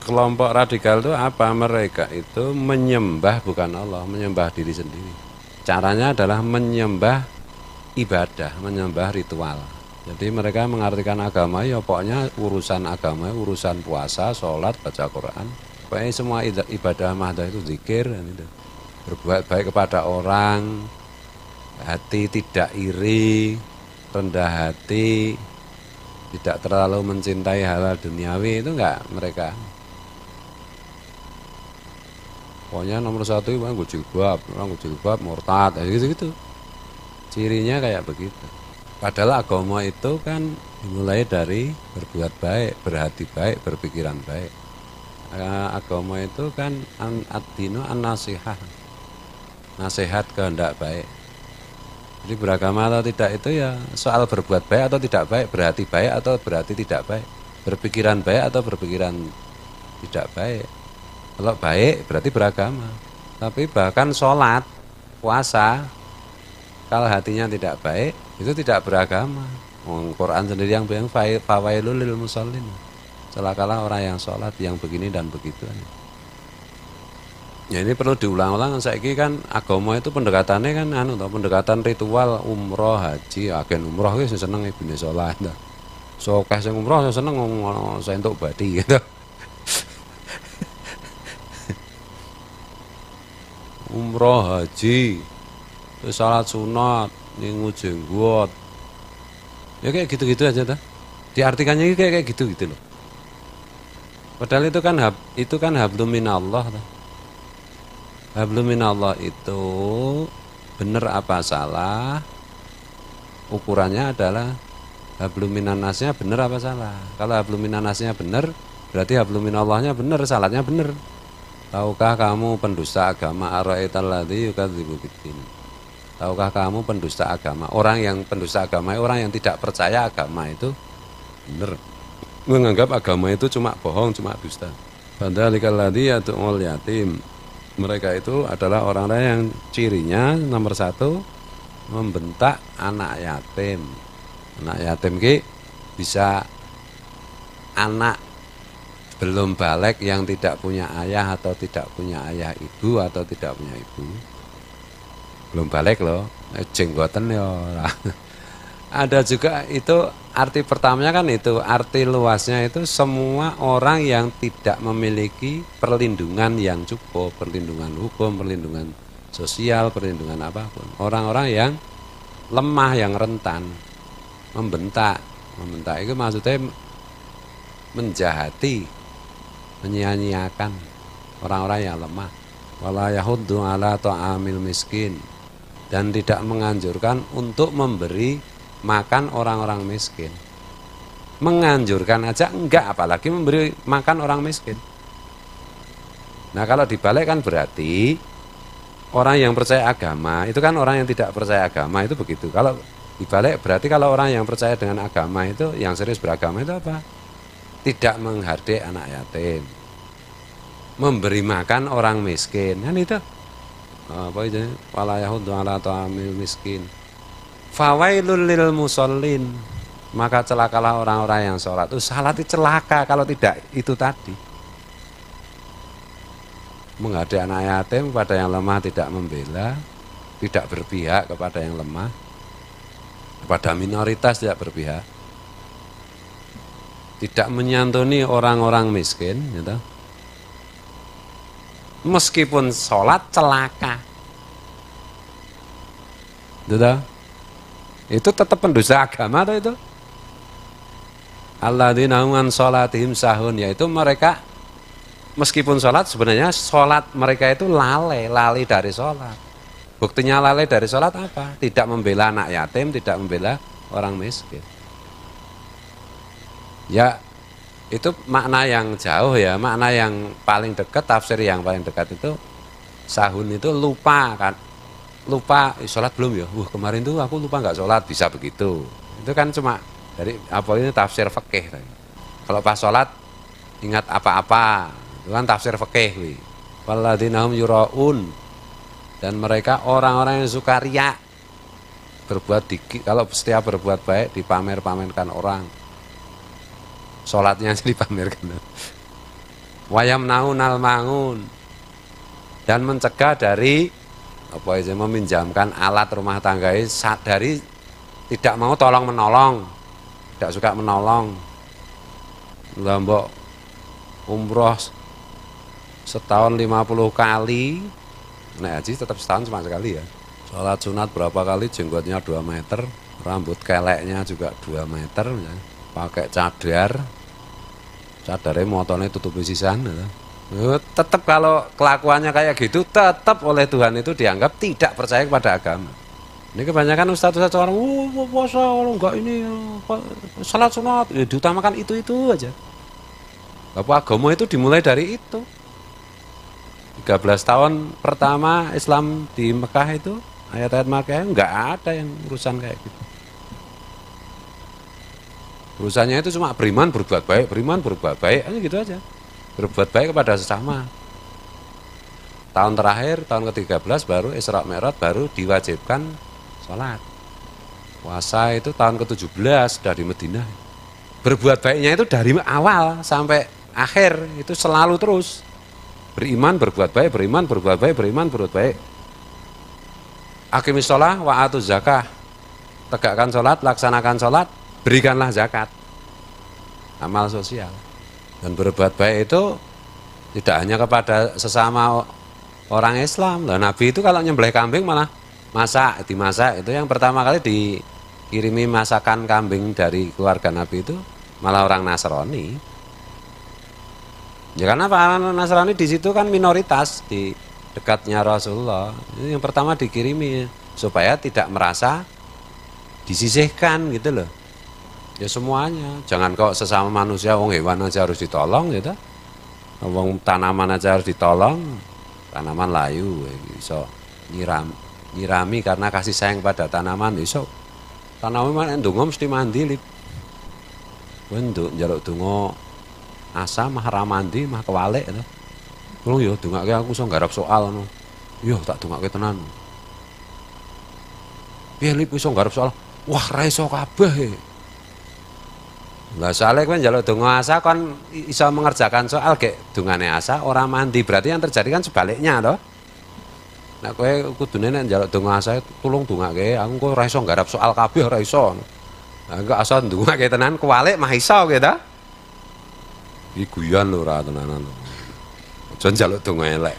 kelompok radikal itu apa? Mereka itu menyembah bukan Allah, menyembah diri sendiri. Caranya adalah menyembah ibadah, menyembah ritual. Jadi mereka mengartikan agama ya pokoknya urusan agama, urusan puasa, sholat, baca Quran. Pokoknya semua ibadah mahdah itu zikir, itu. Berbuat baik kepada orang, hati tidak iri, rendah hati, tidak terlalu mencintai hal-hal duniawi, itu enggak mereka. Pokoknya nomor satu orang jilbab, murtad, gitu-gitu. Cirinya kayak begitu. Padahal agama itu kan dimulai dari berbuat baik, berhati baik, berpikiran baik. Agama itu kan ad-dinu an-nasihah, nasihat kehendak baik. Jadi beragama atau tidak itu ya soal berbuat baik atau tidak baik, berhati baik atau berhati tidak baik, berpikiran baik atau berpikiran tidak baik. Kalau baik berarti beragama. Tapi bahkan sholat, puasa, kalau hatinya tidak baik, itu tidak beragama. Quran sendiri yang bilang fawailul lil musallin. Celakalah orang yang sholat yang begini dan begitu. Ya ini perlu diulang-ulang. Saiki kan agama itu pendekatannya kan pendekatan ritual umroh haji. Agen umroh itu seneng ibune sholat. So akeh sing umroh seneng ngomong entuk badi gitu. Umroh haji, salat sunat, ningu jenggot, ya kayak gitu-gitu aja tuh. Diartikannya kayak gitu-gitu loh. Padahal itu kan hablum minallah. Hablum minallah itu benar apa salah? Ukurannya adalah hablum minannasnya benar apa salah. Kalau hablum minannasnya benar, berarti hablum minallahnya benar, salahnya benar. Tahukah kamu pendusta agama ara'aital ladzi yukadzibu biddin? Tahukah kamu pendusta agama? Orang yang pendusta agama, orang yang tidak percaya agama itu benar. Menganggap agama itu cuma bohong, cuma dusta. Fadzalikal ladzi yad'ul yatim. Mereka itu adalah orang-orang yang cirinya nomor satu membentak anak yatim. Anak yatim ki bisa anak belum balik yang tidak punya ayah atau tidak punya ayah ibu atau tidak punya ibu, belum balik loh, jenggoten ya. Ada juga itu arti pertamanya kan itu, arti luasnya itu semua orang yang tidak memiliki perlindungan yang cukup, perlindungan hukum, perlindungan sosial, perlindungan apapun. Orang-orang yang lemah, yang rentan, membentak itu maksudnya menjahati, menyia-nyiakan orang-orang yang lemah. Wala yahuddu ala ta'amil miskin, dan tidak menganjurkan untuk memberi makan orang-orang miskin. Menganjurkan aja enggak, apalagi memberi makan orang miskin. Nah kalau dibalik kan berarti orang yang percaya agama itu kan orang yang tidak percaya agama itu begitu. Kalau dibalik berarti kalau orang yang percaya dengan agama itu, yang serius beragama itu apa? Tidak menghardik anak yatim, memberi makan orang miskin, kan itu apa itu? Wala yahuddu ala ta'amil miskin, fawailul lil musallin, maka celakalah orang-orang yang sholat. Salat itu celaka kalau tidak itu tadi, menghardik anak yatim, pada yang lemah tidak membela, tidak berpihak kepada yang lemah, kepada minoritas tidak berpihak, tidak menyantuni orang-orang miskin, gitu. Meskipun sholat celaka, gitu. Itu tetap pendusta agama atau itu? Alladzina hum an sholatihim sahun, yaitu mereka meskipun sholat sebenarnya sholat mereka itu lali dari sholat. Buktinya lalai dari sholat apa? Tidak membela anak yatim, tidak membela orang miskin. Ya itu makna yang jauh ya, makna yang paling dekat, tafsir yang paling dekat itu sahun itu lupa kan, lupa sholat belum ya, kemarin tuh aku lupa nggak sholat, bisa begitu. Itu kan cuma dari apa ini tafsir fikih. Kalau pas sholat ingat apa-apa, itu kan tafsir fikih. Walladzina hum yuraun, dan mereka orang-orang yang suka riya, berbuat dikit, kalau setiap berbuat baik dipamer-pamerkan orang. Sholatnya dipamerkan. wayam naun al mangun, dan mencegah dari apa itu, meminjamkan alat rumah tangga dari tidak mau tolong menolong, tidak suka menolong. Lombok umroh setahun 50 kali, nah haji tetap setahun cuma sekali ya. Sholat sunat berapa kali, jenggotnya 2 meter, rambut keleknya juga 2 meter ya. Pakai cadarnya motornya tutupi sisan ya. Tetap kalau kelakuannya kayak gitu, tetap oleh Tuhan itu dianggap tidak percaya kepada agama. Ini kebanyakan ustadz-ustadz orang, puasa kalau enggak ini, salat sunat, ya diutamakan itu aja. Bapak agama itu dimulai dari itu. 13 tahun pertama Islam di Mekah itu, ayat-ayat Mekah enggak ada yang urusan kayak gitu. Urusannya itu cuma beriman berbuat baik, beriman berbuat baik, aja gitu aja. Berbuat baik kepada sesama. Tahun terakhir, tahun ke-13 baru Isra Mi'raj, baru diwajibkan sholat. Puasa itu tahun ke-17 sudah di Madinah. Berbuat baiknya itu dari awal sampai akhir, itu selalu terus. Beriman, berbuat baik, beriman, berbuat baik, beriman, berbuat baik. Aqimis sholah wa atuz zakah. Tegakkan sholat, laksanakan sholat, berikanlah zakat. Amal sosial. Dan berbuat baik itu tidak hanya kepada sesama orang Islam. Lah, Nabi itu kalau nyembelih kambing malah dimasak. Itu yang pertama kali dikirimi masakan kambing dari keluarga Nabi itu malah orang Nasrani. Ya karena para Nasrani di situ kan minoritas di dekatnya Rasulullah. Ini yang pertama dikirimi supaya tidak merasa disisihkan gitu loh. Ya semuanya, jangan kok sesama manusia, wong hewan aja harus ditolong gitu. Wong tanaman aja harus ditolong. Tanaman layu iso nyirami karena kasih sayang pada tanaman iso. Tanaman ndonga mesti mandi lip. Nduk njaluk donga asa mah ra mandi mah kewalik to. Kulo yo dongake aku iso nggarap soal ngono. Yo tak dongake tenan. Piye lip iso nggarap soal? Wah ra iso kabeh. Lah soalnya kan njaluk donga asa kan iso mengerjakan soal gek dongane asa ora mandi, berarti yang terjadi kan sebaliknya toh. Nek kowe kudune nek njaluk donga asa tulung dongake, aku kok ora iso nggarap soal kabeh ora iso. Lah kok asa ndongake tenan kewalik mah iso gitu. Iki guyon lho ora tenanan. Aja njaluk donga elek.